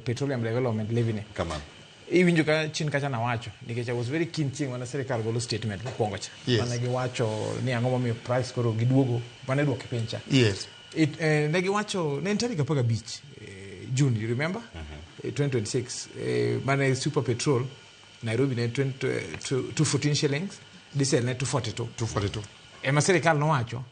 petroleum development levy ne. Come on. Iwinjo ka chin kacha na wacho because I was very keen chieng wana Sirkal golo statement mokwongo cha. Yes. Mana giwacho ni ang'o momiyo price koro giduogo mane duoke piny cha. Yes. Ne giwacho ne tarik 15 June, you remember? 2026 mane super petrol Nairobi ne 214 shillings, diesel ne 242. Ema Sirkal nowacho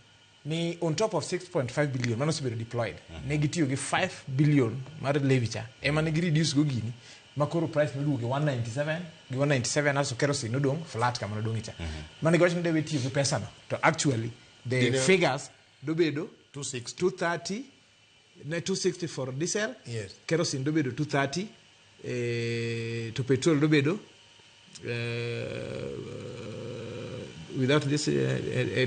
ni on top of 6.5 billion mano osebedo deployed. Ne gitiyo gi 5 billion mar levy cha. Ema ne gi reduce go gini. Makoro price noduogo 197 also kerosene nodong flat kama nodong icha. Mane gochne debe tiyo gi pesa no. To actually the figures dobedo 230 260 for diesel. Yes. Kerosene dobedo 230 to petrol dobedo without this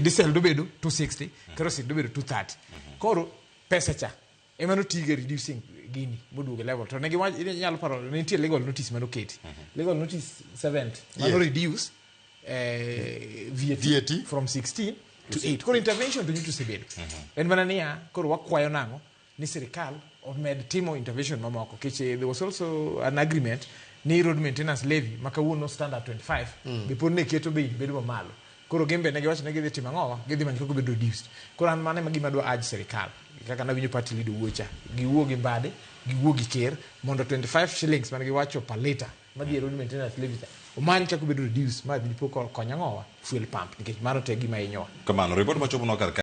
diesel dobedo 260 kerosene dobedo 230. Koro pesa cha ema notiga reducing gini moduogo level to negi wach inyalo paro nitie legal notice mano keti legal notice 70 mano reduce VAT from 16 to 8 koro intervention to nyuto sebedo en mana niya koro wakwayo nango ni Sirkal omed timo intervention mamoko kiche there was also an agreement ni road maintenance levy makawuono standard 25 before ne keto bei bedo mamalo koro gembe negi wacho negi dhi timo ang'owa gidhi manyo koko bedo reduced koro an mane magima dwa urge Sirkal kaka nawinjo party leader wuocha giwuo gi Mbade giwuo gi Ker mondo 25 shillings mane giwacho per liter madhi road maintenance levy omany kaka bedo reduced ma dipo konyo ang'owa fuel pump nikech mano te gima inyowa Kamano report machopo no kar